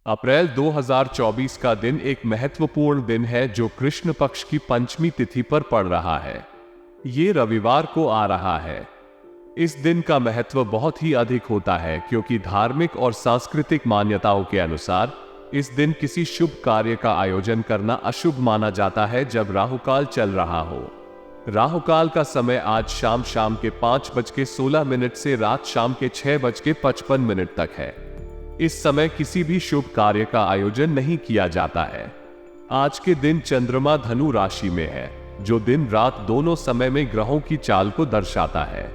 अप्रैल 2024 का दिन एक महत्वपूर्ण दिन है जो कृष्ण पक्ष की पंचमी तिथि पर पड़ रहा है। ये रविवार को आ रहा है। इस दिन का महत्व बहुत ही अधिक होता है क्योंकि धार्मिक और सांस्कृतिक मान्यताओं के अनुसार इस दिन किसी शुभ कार्य का आयोजन करना अशुभ माना जाता है जब राहुकाल चल रहा हो। राहुकाल का समय आज शाम के 5:16 से रात शाम के 6:55 तक है। इस समय किसी भी शुभ कार्य का आयोजन नहीं किया जाता है। आज के दिन चंद्रमा धनु राशि में है, जो दिन रात दोनों समय में ग्रहों की चाल को दर्शाता है।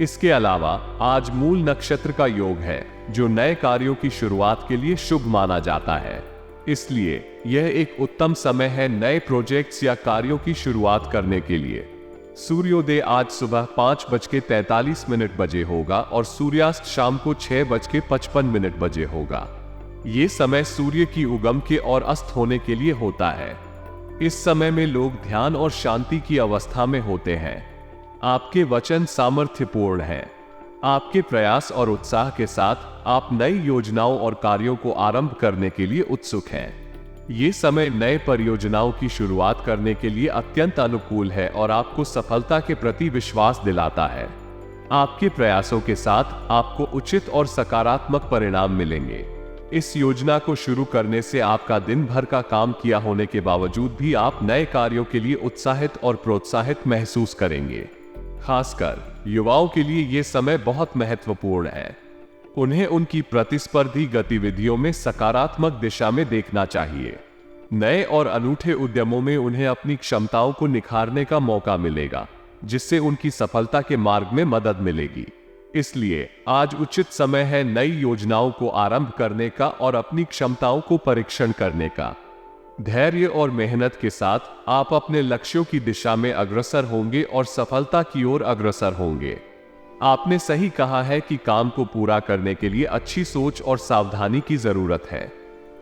इसके अलावा आज मूल नक्षत्र का योग है, जो नए कार्यों की शुरुआत के लिए शुभ माना जाता है। इसलिए यह एक उत्तम समय है नए प्रोजेक्ट्स या कार्यों की शुरुआत करने के लिए। सूर्योदय आज सुबह 5:43 बजे होगा और सूर्यास्त शाम को 6:55 बजे होगा। ये समय सूर्य की उगम के और अस्त होने के लिए होता है। इस समय में लोग ध्यान और शांति की अवस्था में होते हैं। आपके वचन सामर्थ्यपूर्ण हैं। आपके प्रयास और उत्साह के साथ आप नई योजनाओं और कार्यों को आरंभ करने के लिए उत्सुक हैं। ये समय नए परियोजनाओं की शुरुआत करने के लिए अत्यंत अनुकूल है और आपको सफलता के प्रति विश्वास दिलाता है। आपके प्रयासों के साथ आपको उचित और सकारात्मक परिणाम मिलेंगे। इस योजना को शुरू करने से आपका दिन भर का काम किया होने के बावजूद भी आप नए कार्यों के लिए उत्साहित और प्रोत्साहित महसूस करेंगे। खासकर युवाओं के लिए यह समय बहुत महत्वपूर्ण है। उन्हें उनकी प्रतिस्पर्धी गतिविधियों में सकारात्मक दिशा में देखना चाहिए। नए और अनूठे उद्यमों में उन्हें अपनी क्षमताओं को निखारने का मौका मिलेगा, जिससे उनकी सफलता के मार्ग में मदद मिलेगी। इसलिए आज उचित समय है नई योजनाओं को आरंभ करने का और अपनी क्षमताओं को परीक्षण करने का। धैर्य और मेहनत के साथ आप अपने लक्ष्यों की दिशा में अग्रसर होंगे और सफलता की ओर अग्रसर होंगे। आपने सही कहा है कि काम को पूरा करने के लिए अच्छी सोच और सावधानी की जरूरत है।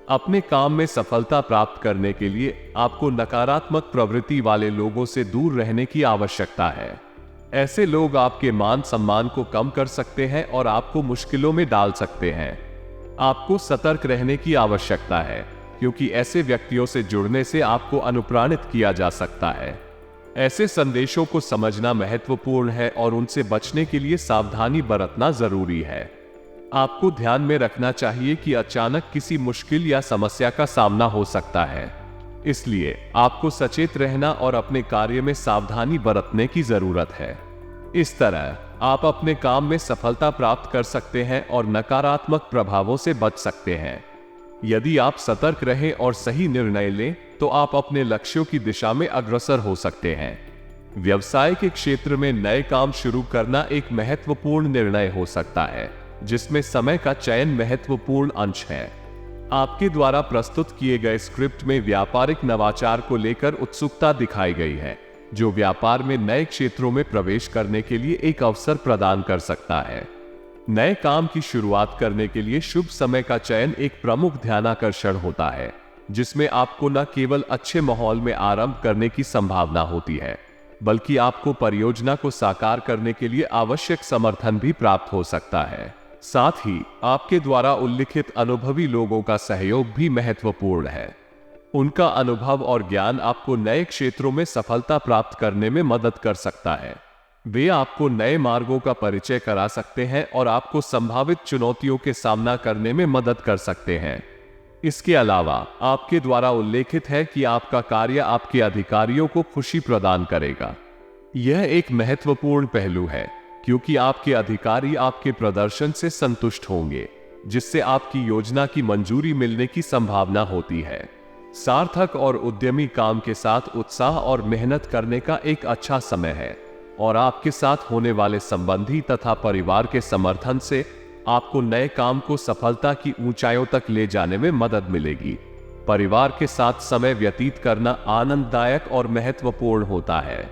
अपने काम में सफलता प्राप्त करने के लिए आपको नकारात्मक प्रवृत्ति वाले लोगों से दूर रहने की आवश्यकता है। ऐसे लोग आपके मान सम्मान को कम कर सकते हैं और आपको मुश्किलों में डाल सकते हैं। आपको सतर्क रहने की आवश्यकता है, क्योंकि ऐसे व्यक्तियों से जुड़ने से आपको अनुप्राणित किया जा सकता है। ऐसे संदेशों को समझना महत्वपूर्ण है और उनसे बचने के लिए सावधानी बरतना जरूरी है। आपको ध्यान में रखना चाहिए कि अचानक किसी मुश्किल या समस्या का सामना हो सकता है। इसलिए आपको सचेत रहना और अपने कार्य में सावधानी बरतने की जरूरत है। इस तरह आप अपने काम में सफलता प्राप्त कर सकते हैं और नकारात्मक प्रभावों से बच सकते हैं। यदि आप सतर्क रहें और सही निर्णय लें, तो आप अपने लक्ष्यों की दिशा में अग्रसर हो सकते हैं। व्यवसाय के क्षेत्र में नए काम शुरू करना एक महत्वपूर्ण निर्णय हो सकता है, जिसमें समय का चयन महत्वपूर्ण अंश है। आपके द्वारा प्रस्तुत किए गए स्क्रिप्ट में व्यापारिक नवाचार को लेकर उत्सुकता दिखाई गई है, जो व्यापार में नए क्षेत्रों में प्रवेश करने के लिए एक अवसर प्रदान कर सकता है। नए काम की शुरुआत करने के लिए शुभ समय का चयन एक प्रमुख ध्यानाकर्षण होता है, जिसमें आपको न केवल अच्छे माहौल में आरंभ करने की संभावना होती है, बल्कि आपको परियोजना को साकार करने के लिए आवश्यक समर्थन भी प्राप्त हो सकता है। साथ ही आपके द्वारा उल्लिखित अनुभवी लोगों का सहयोग भी महत्वपूर्ण है। उनका अनुभव और ज्ञान आपको नए क्षेत्रों में सफलता प्राप्त करने में मदद कर सकता है। वे आपको नए मार्गों का परिचय करा सकते हैं और आपको संभावित चुनौतियों के सामना करने में मदद कर सकते हैं। इसके अलावा आपके द्वारा उल्लेखित है कि आपका कार्य आपके अधिकारियों को खुशी प्रदान करेगा। यह एक महत्वपूर्ण पहलू है, क्योंकि आपके अधिकारी आपके प्रदर्शन से संतुष्ट होंगे, जिससे आपकी योजना की मंजूरी मिलने की संभावना होती है। सार्थक और उद्यमी काम के साथ उत्साह और मेहनत करने का एक अच्छा समय है और आपके साथ होने वाले संबंधी तथा परिवार के समर्थन से आपको नए काम को सफलता की ऊंचाइयों तक ले जाने में मदद मिलेगी। परिवार के साथ समय व्यतीत करना आनंददायक और महत्वपूर्ण होता है।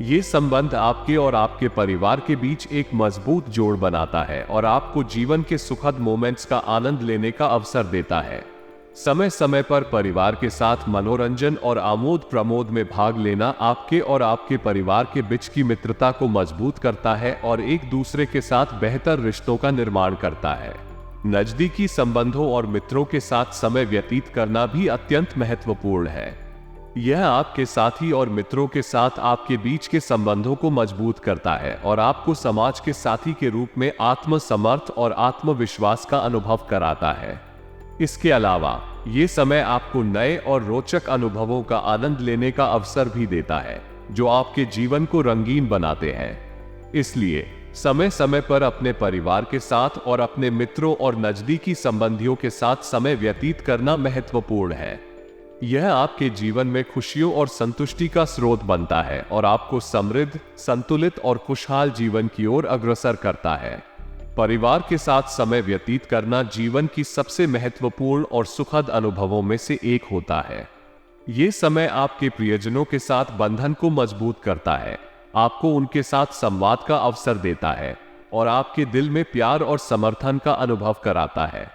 ये संबंध आपके और आपके परिवार के बीच एक मजबूत जोड़ बनाता है और आपको जीवन के सुखद मोमेंट्स का आनंद लेने का अवसर देता है। समय समय पर परिवार के साथ मनोरंजन और आमोद प्रमोद में भाग लेना आपके और आपके परिवार के बीच की मित्रता को मजबूत करता है और एक दूसरे के साथ बेहतर रिश्तों का निर्माण करता है। नजदीकी संबंधों और मित्रों के साथ समय व्यतीत करना भी अत्यंत महत्वपूर्ण है। यह आपके साथी और मित्रों के साथ आपके बीच के संबंधों को मजबूत करता है और आपको समाज के साथी के रूप में आत्मसमर्थ और आत्मविश्वास का अनुभव कराता है। इसके अलावा ये समय आपको नए और रोचक अनुभवों का आनंद लेने का अवसर भी देता है, जो आपके जीवन को रंगीन बनाते हैं। इसलिए समय समय पर अपने परिवार के साथ और अपने मित्रों और नजदीकी संबंधियों के साथ समय व्यतीत करना महत्वपूर्ण है। यह आपके जीवन में खुशियों और संतुष्टि का स्रोत बनता है और आपको समृद्ध, संतुलित और खुशहाल जीवन की ओर अग्रसर करता है। परिवार के साथ समय व्यतीत करना जीवन की सबसे महत्वपूर्ण और सुखद अनुभवों में से एक होता है। ये समय आपके प्रियजनों के साथ बंधन को मजबूत करता है, आपको उनके साथ संवाद का अवसर देता है और आपके दिल में प्यार और समर्थन का अनुभव कराता है।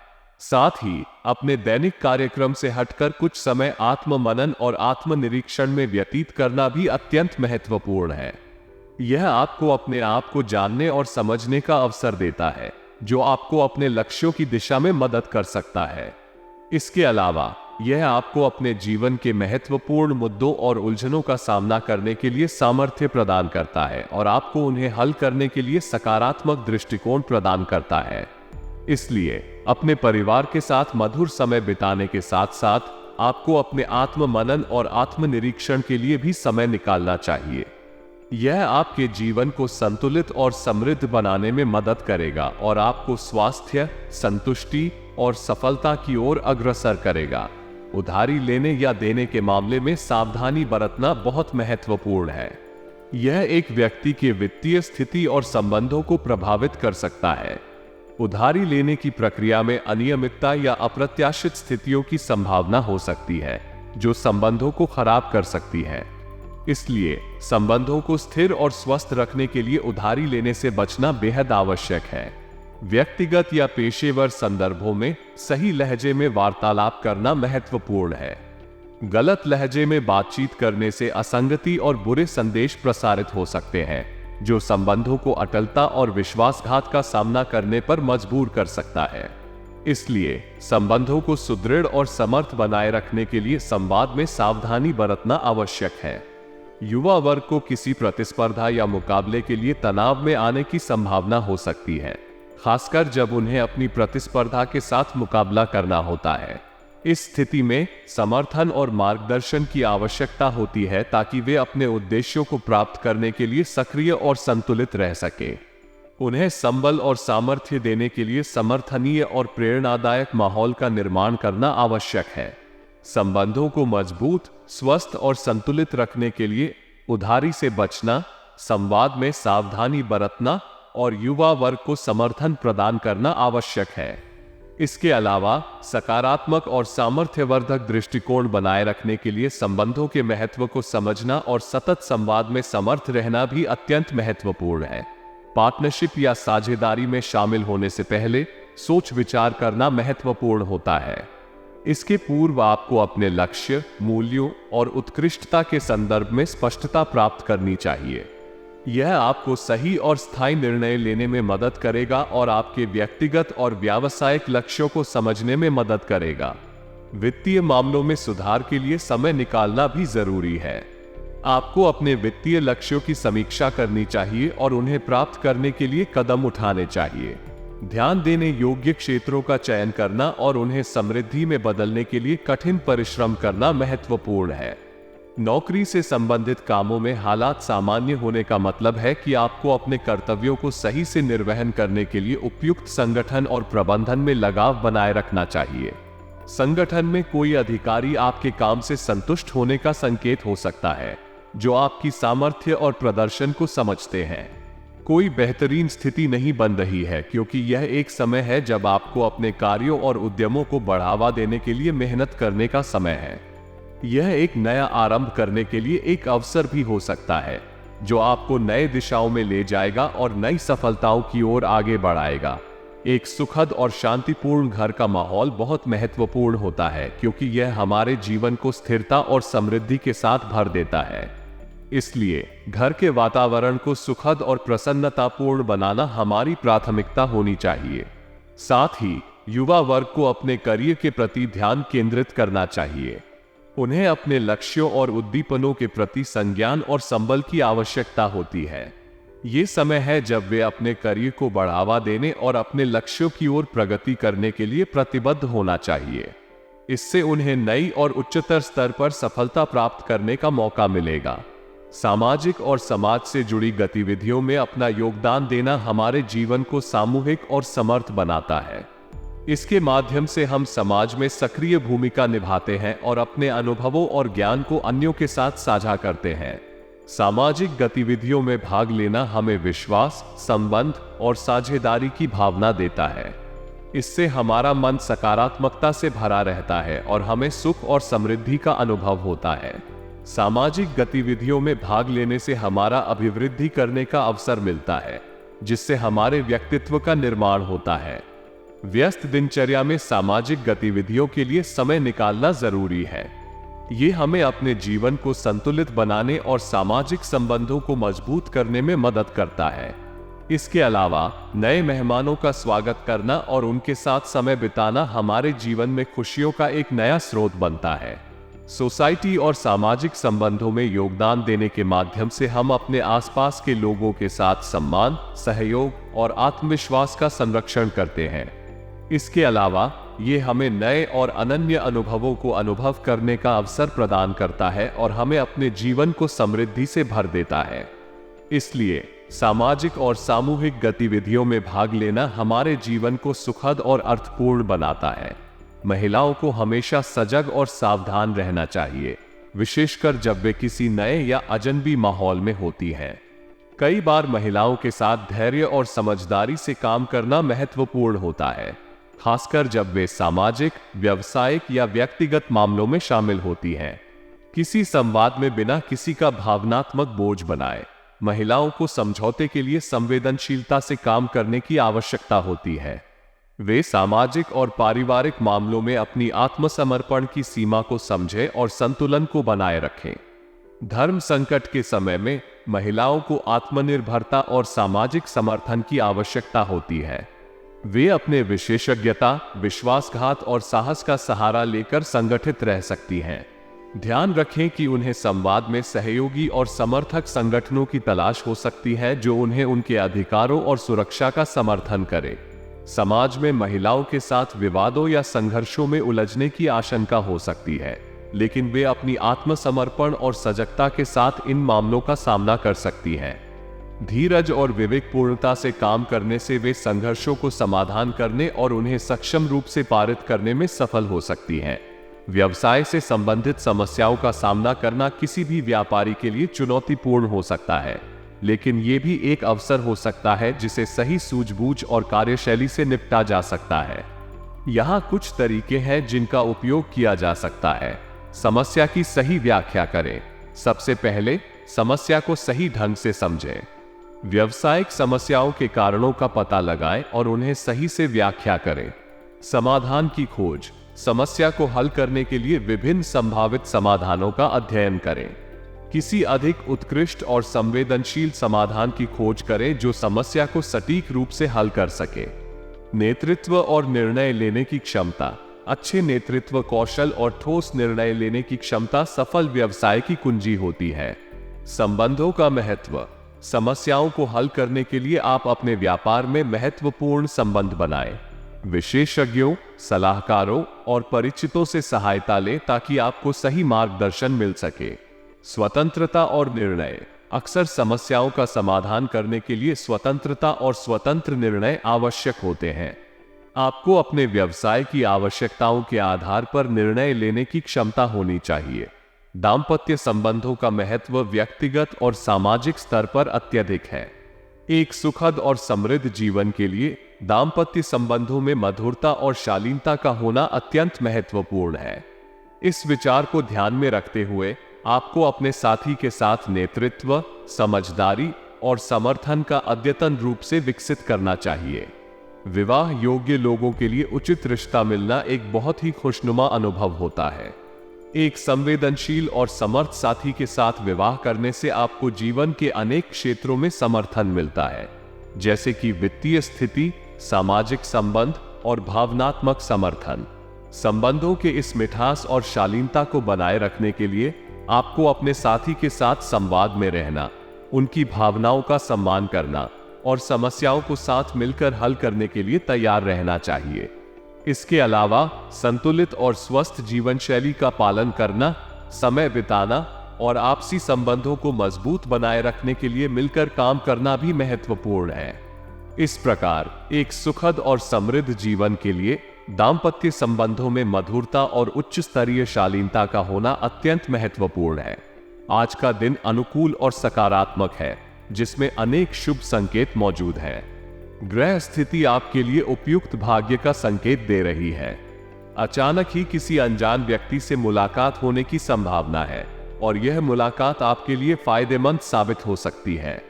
साथ ही अपने दैनिक कार्यक्रम से हटकर कुछ समय आत्ममनन और आत्मनिरीक्षण में व्यतीत करना भी अत्यंत महत्वपूर्ण है। यह आपको अपने आप को जानने और समझने का अवसर देता है, जो आपको अपने लक्ष्यों की दिशा में मदद कर सकता है। इसके अलावा यह आपको अपने जीवन के महत्वपूर्ण मुद्दों और उलझनों का सामना करने के लिए सामर्थ्य प्रदान करता है और आपको उन्हें हल करने के लिए सकारात्मक दृष्टिकोण प्रदान करता है। इसलिए अपने परिवार के साथ मधुर समय बिताने के साथ साथ आपको अपने आत्ममनन और आत्मनिरीक्षण के लिए भी समय निकालना चाहिए। यह आपके जीवन को संतुलित और समृद्ध बनाने में मदद करेगा और आपको स्वास्थ्य, संतुष्टि और सफलता की ओर अग्रसर करेगा। उधारी लेने या देने के मामले में सावधानी बरतना बहुत महत्वपूर्ण है। यह एक व्यक्ति के वित्तीय स्थिति और संबंधों को प्रभावित कर सकता है। उधारी लेने की प्रक्रिया में अनियमितता या अप्रत्याशित स्थितियों की संभावना हो सकती है, जो संबंधों को खराब कर सकती है। इसलिए संबंधों को स्थिर और स्वस्थ रखने के लिए उधारी लेने से बचना बेहद आवश्यक है। व्यक्तिगत या पेशेवर संदर्भों में सही लहजे में वार्तालाप करना महत्वपूर्ण है। गलत लहजे में बातचीत करने से असंगति और बुरे संदेश प्रसारित हो सकते हैं, जो संबंधों को अटलता और विश्वासघात का सामना करने पर मजबूर कर सकता है। इसलिए संबंधों को सुदृढ़ और समर्थ बनाए रखने के लिए संवाद में सावधानी बरतना आवश्यक है। युवा वर्ग को किसी प्रतिस्पर्धा या मुकाबले के लिए तनाव में आने की संभावना हो सकती है, खासकर जब उन्हें अपनी प्रतिस्पर्धा के साथ मुकाबला करना होता है। इस स्थिति में समर्थन और मार्गदर्शन की आवश्यकता होती है ताकि वे अपने उद्देश्यों को प्राप्त करने के लिए सक्रिय और संतुलित रह सके। उन्हें संबल और सामर्थ्य देने के लिए समर्थनीय और प्रेरणादायक माहौल का निर्माण करना आवश्यक है। संबंधों को मजबूत, स्वस्थ और संतुलित रखने के लिए उधारी से बचना, संवाद में सावधानी बरतना और युवा वर्ग को समर्थन प्रदान करना आवश्यक है। इसके अलावा सकारात्मक और सामर्थ्यवर्धक दृष्टिकोण बनाए रखने के लिए संबंधों के महत्व को समझना और सतत संवाद में समर्थ रहना भी अत्यंत महत्वपूर्ण है। पार्टनरशिप या साझेदारी में शामिल होने से पहले सोच विचार करना महत्वपूर्ण होता है। इसके पूर्व आपको अपने लक्ष्य, मूल्यों और उत्कृष्टता के संदर्भ में स्पष्टता प्राप्त करनी चाहिए। यह आपको सही और स्थायी निर्णय लेने में मदद करेगा और आपके व्यक्तिगत और व्यावसायिक लक्ष्यों को समझने में मदद करेगा। वित्तीय मामलों में सुधार के लिए समय निकालना भी जरूरी है। आपको अपने वित्तीय लक्ष्यों की समीक्षा करनी चाहिए और उन्हें प्राप्त करने के लिए कदम उठाने चाहिए। ध्यान देने योग्य क्षेत्रों का चयन करना और उन्हें समृद्धि में बदलने के लिए कठिन परिश्रम करना महत्वपूर्ण है। नौकरी से संबंधित कामों में हालात सामान्य होने का मतलब है कि आपको अपने कर्तव्यों को सही से निर्वहन करने के लिए उपयुक्त संगठन और प्रबंधन में लगाव बनाए रखना चाहिए। संगठन में कोई अधिकारी आपके काम से संतुष्ट होने का संकेत हो सकता है, जो आपकी सामर्थ्य और प्रदर्शन को समझते हैं। कोई बेहतरीन स्थिति नहीं बन रही है, क्योंकि यह एक समय है जब आपको अपने कार्यों और उद्यमों को बढ़ावा देने के लिए मेहनत करने का समय है। यह एक नया आरंभ करने के लिए एक अवसर भी हो सकता है, जो आपको नए दिशाओं में ले जाएगा और नई सफलताओं की ओर आगे बढ़ाएगा। एक सुखद और शांतिपूर्ण घर का माहौल बहुत महत्वपूर्ण होता है, क्योंकि यह हमारे जीवन को स्थिरता और समृद्धि के साथ भर देता है। इसलिए घर के वातावरण को सुखद और प्रसन्नतापूर्ण बनाना हमारी प्राथमिकता होनी चाहिए। साथ ही युवा वर्ग को अपने करियर के प्रति ध्यान केंद्रित करना चाहिए। उन्हें अपने लक्ष्यों और उद्दीपनों के प्रति संज्ञान और संबल की आवश्यकता होती है। ये समय है जब वे अपने करियर को बढ़ावा देने और अपने लक्ष्यों की ओर प्रगति करने के लिए प्रतिबद्ध होना चाहिए। इससे उन्हें नई और उच्चतर स्तर पर सफलता प्राप्त करने का मौका मिलेगा। सामाजिक और समाज से जुड़ी गतिविधियों में अपना योगदान देना हमारे जीवन को सामूहिक और समर्थ बनाता है। इसके माध्यम से हम समाज में सक्रिय भूमिका निभाते हैं और अपने अनुभवों और ज्ञान को अन्यों के साथ साझा करते हैं। सामाजिक गतिविधियों में भाग लेना हमें विश्वास, संबंध और साझेदारी की भावना देता है। इससे हमारा मन सकारात्मकता से भरा रहता है और हमें सुख और समृद्धि का अनुभव होता है। सामाजिक गतिविधियों में भाग लेने से हमारा अभिवृद्धि करने का अवसर मिलता है, जिससे हमारे व्यक्तित्व का निर्माण होता है। व्यस्त दिनचर्या में सामाजिक गतिविधियों के लिए समय निकालना जरूरी है। ये हमें अपने जीवन को संतुलित बनाने और सामाजिक संबंधों को मजबूत करने में मदद करता है। इसके अलावा नए मेहमानों का स्वागत करना और उनके साथ समय बिताना हमारे जीवन में खुशियों का एक नया स्रोत बनता है। सोसाइटी और सामाजिक संबंधों में योगदान देने के माध्यम से हम अपने आसपास के लोगों के साथ सम्मान, सहयोग और आत्मविश्वास का संरक्षण करते हैं। इसके अलावा ये हमें नए और अनन्य अनुभवों को अनुभव करने का अवसर प्रदान करता है और हमें अपने जीवन को समृद्धि से भर देता है। इसलिए सामाजिक और सामूहिक गतिविधियों में भाग लेना हमारे जीवन को सुखद और अर्थपूर्ण बनाता है। महिलाओं को हमेशा सजग और सावधान रहना चाहिए, विशेषकर जब वे किसी नए या अजनबी माहौल में होती हैं। कई बार महिलाओं के साथ धैर्य और समझदारी से काम करना महत्वपूर्ण होता है, खासकर जब वे सामाजिक, व्यावसायिक या व्यक्तिगत मामलों में शामिल होती हैं। किसी संवाद में बिना किसी का भावनात्मक बोझ बनाए, महिलाओं को समझौते के लिए संवेदनशीलता से काम करने की आवश्यकता होती है। वे सामाजिक और पारिवारिक मामलों में अपनी आत्मसमर्पण की सीमा को समझें और संतुलन को बनाए रखें। धर्म संकट के समय में महिलाओं को आत्मनिर्भरता और सामाजिक समर्थन की आवश्यकता होती है। वे अपने विशेषज्ञता, विश्वासघात और साहस का सहारा लेकर संगठित रह सकती हैं। ध्यान रखें कि उन्हें संवाद में सहयोगी और समर्थक संगठनों की तलाश हो सकती है जो उन्हें उनके अधिकारों और सुरक्षा का समर्थन करे। समाज में महिलाओं के साथ विवादों या संघर्षों में उलझने की आशंका हो सकती है, लेकिन वे अपनी आत्मसमर्पण और सजगता के साथ इन मामलों का सामना कर सकती हैं। धीरज और विवेकपूर्णता से काम करने से वे संघर्षों को समाधान करने और उन्हें सक्षम रूप से पारित करने में सफल हो सकती हैं। व्यवसाय से संबंधित समस्याओं का सामना करना किसी भी व्यापारी के लिए चुनौतीपूर्ण हो सकता है, लेकिन ये भी एक अवसर हो सकता है जिसे सही सूझबूझ और कार्यशैली से निपटा जा सकता है। यहाँ कुछ तरीके हैं जिनका उपयोग किया जा सकता है। समस्या की सही व्याख्या करें। सबसे पहले समस्या को सही ढंग से समझें। व्यावसायिक समस्याओं के कारणों का पता लगाएं और उन्हें सही से व्याख्या करें। समाधान की खोज। समस्या को हल करने के लिए विभिन्न संभावित समाधानों का अध्ययन करें। किसी अधिक उत्कृष्ट और संवेदनशील समाधान की खोज करें जो समस्या को सटीक रूप से हल कर सके। नेतृत्व और निर्णय लेने की क्षमता। अच्छे नेतृत्व कौशल और ठोस निर्णय लेने की क्षमता सफल व्यवसाय की कुंजी होती है। संबंधों का महत्व। समस्याओं को हल करने के लिए आप अपने व्यापार में महत्वपूर्ण संबंध बनाएं। विशेषज्ञों, सलाहकारों और परिचितों से सहायता लें ताकि आपको सही मार्गदर्शन मिल सके। स्वतंत्रता और निर्णय। अक्सर समस्याओं का समाधान करने के लिए स्वतंत्रता और स्वतंत्र निर्णय आवश्यक होते हैं। आपको अपने व्यवसाय की आवश्यकताओं के आधार पर निर्णय लेने की क्षमता होनी चाहिए। दाम्पत्य संबंधों का महत्व व्यक्तिगत और सामाजिक स्तर पर अत्यधिक है। एक सुखद और समृद्ध जीवन के लिए दाम्पत्य संबंधों में मधुरता और शालीनता का होना अत्यंत महत्वपूर्ण है। इस विचार को ध्यान में रखते हुए आपको अपने साथी के साथ नेतृत्व, समझदारी और समर्थन का अद्यतन रूप से विकसित करना चाहिए। विवाह योग्य लोगों के लिए उचित रिश्ता मिलना एक बहुत ही खुशनुमा अनुभव होता है। एक संवेदनशील और समर्थ साथी के साथ विवाह करने से आपको जीवन के अनेक क्षेत्रों में समर्थन मिलता है, जैसे कि वित्तीय स्थिति, सामाजिक संबंध, और भावनात्मक समर्थन। संबंधों के इस मिठास और शालीनता को बनाए रखने के लिए आपको अपने साथी के साथ संवाद में रहना, उनकी भावनाओं का सम्मान करना और समस्याओं को साथ मिलकर हल करने के लिए तैयार रहना चाहिए। इसके अलावा संतुलित और स्वस्थ जीवन शैली का पालन करना, समय बिताना और आपसी संबंधों को मजबूत बनाए रखने के लिए मिलकर काम करना भी महत्वपूर्ण है। इस प्रकार एक सुखद और समृद्ध जीवन के लिए दाम्पत्य संबंधों में मधुरता और उच्च स्तरीय शालीनता का होना अत्यंत महत्वपूर्ण है। आज का दिन अनुकूल और सकारात्मक है, जिसमें अनेक शुभ संकेत मौजूद हैं। ग्रह स्थिति आपके लिए उपयुक्त भाग्य का संकेत दे रही है। अचानक ही किसी अनजान व्यक्ति से मुलाकात होने की संभावना है और यह मुलाकात आपके लिए फायदेमंद साबित हो सकती है।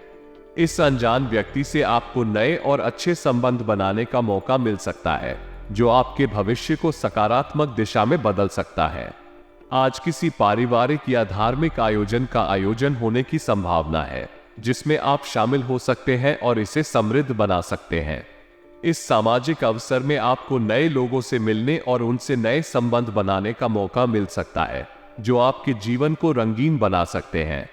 इस अनजान व्यक्ति से आपको नए और अच्छे संबंध बनाने का मौका मिल सकता है, जो आपके भविष्य को सकारात्मक दिशा में बदल सकता है। आज किसी पारिवारिक या धार्मिक आयोजन का आयोजन होने की संभावना है, जिसमें आप शामिल हो सकते हैं और इसे समृद्ध बना सकते हैं। इस सामाजिक अवसर में आपको नए लोगों से मिलने और उनसे नए संबंध बनाने का मौका मिल सकता है, जो आपके जीवन को रंगीन बना सकते हैं।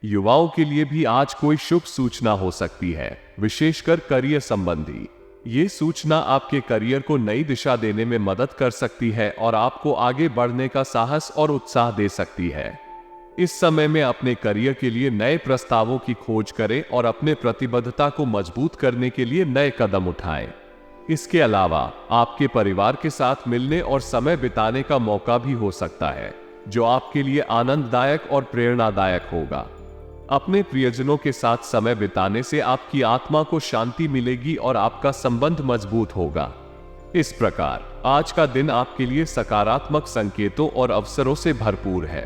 युवाओं के लिए भी आज कोई शुभ सूचना हो सकती है, विशेषकर करियर संबंधी। ये सूचना आपके करियर को नई दिशा देने में मदद कर सकती है और आपको आगे बढ़ने का साहस और उत्साह दे सकती है। इस समय में अपने करियर के लिए नए प्रस्तावों की खोज करें और अपने प्रतिबद्धता को मजबूत करने के लिए नए कदम उठाएं। इसके अलावा आपके परिवार के साथ मिलने और समय बिताने का मौका भी हो सकता है, जो आपके लिए आनंददायक और प्रेरणादायक होगा। अपने प्रियजनों के साथ समय बिताने से आपकी आत्मा को शांति मिलेगी और आपका संबंध मजबूत होगा। इस प्रकार आज का दिन आपके लिए सकारात्मक संकेतों और अवसरों से भरपूर है।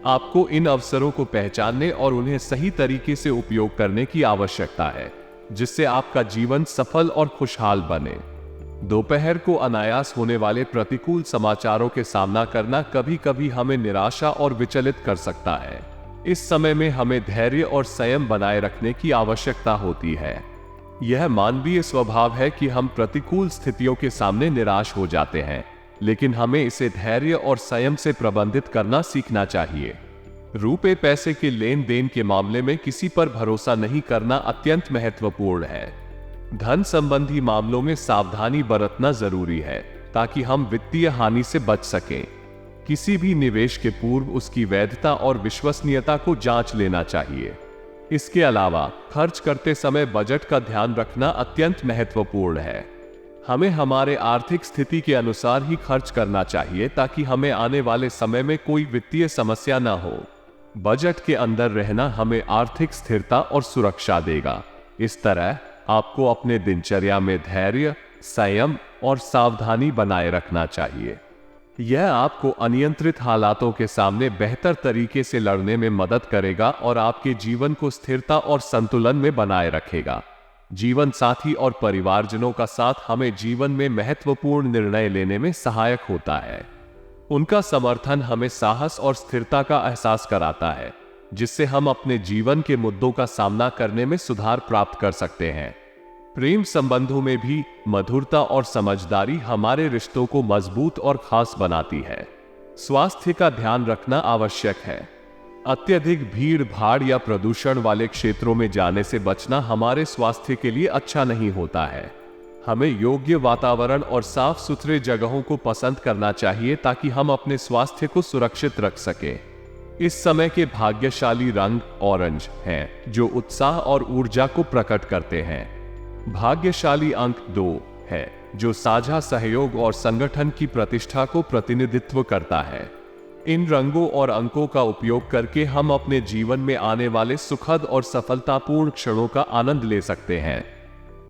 आपको इन अवसरों को पहचानने और उन्हें सही तरीके से उपयोग करने की आवश्यकता है, जिससे आपका जीवन सफल और खुशहाल बने। दोपहर को अनायास होने वाले प्रतिकूल समाचारों के सामना करना कभी कभी हमें निराशा और विचलित कर सकता है। इस समय में हमें धैर्य और संयम बनाए रखने की आवश्यकता होती है। यह मानवीय स्वभाव है कि हम प्रतिकूल स्थितियों के सामने निराश हो जाते हैं, लेकिन हमें इसे धैर्य और संयम से प्रबंधित करना सीखना चाहिए। रुपए पैसे के लेन देन के मामले में किसी पर भरोसा नहीं करना अत्यंत महत्वपूर्ण है। धन संबंधी मामलों में सावधानी बरतना जरूरी है, ताकि हम वित्तीय हानि से बच सकें। किसी भी निवेश के पूर्व उसकी वैधता और विश्वसनीयता को जांच लेना चाहिए। इसके अलावा खर्च करते समय बजट का ध्यान रखना अत्यंत महत्वपूर्ण है। हमें हमारे आर्थिक स्थिति के अनुसार ही खर्च करना चाहिए, ताकि हमें आने वाले समय में कोई वित्तीय समस्या न हो। बजट के अंदर रहना हमें आर्थिक स्थिरता और सुरक्षा देगा। इस तरह आपको अपने दिनचर्या में धैर्य, संयम और सावधानी बनाए रखना चाहिए। यह आपको अनियंत्रित हालातों के सामने बेहतर तरीके से लड़ने में मदद करेगा और आपके जीवन को स्थिरता और संतुलन में बनाए रखेगा। जीवन साथी और परिवारजनों का साथ हमें जीवन में महत्वपूर्ण निर्णय लेने में सहायक होता है। उनका समर्थन हमें साहस और स्थिरता का एहसास कराता है, जिससे हम अपने जीवन के मुद्दों का सामना करने में सुधार प्राप्त कर सकते हैं। प्रेम संबंधों में भी मधुरता और समझदारी हमारे रिश्तों को मजबूत और खास बनाती है। स्वास्थ्य का ध्यान रखना आवश्यक है। अत्यधिक भीड़ भाड़ या प्रदूषण वाले क्षेत्रों में जाने से बचना हमारे स्वास्थ्य के लिए अच्छा नहीं होता है। हमें योग्य वातावरण और साफ सुथरे जगहों को पसंद करना चाहिए, ताकि हम अपने स्वास्थ्य को सुरक्षित रख सकें। इस समय के भाग्यशाली रंग ऑरेंज हैं, जो उत्साह और ऊर्जा को प्रकट करते हैं। भाग्यशाली अंक 2 है, जो साझा सहयोग और संगठन की प्रतिष्ठा को प्रतिनिधित्व करता है। इन रंगों और अंकों का उपयोग करके हम अपने जीवन में आने वाले सुखद और सफलतापूर्ण क्षणों का आनंद ले सकते हैं।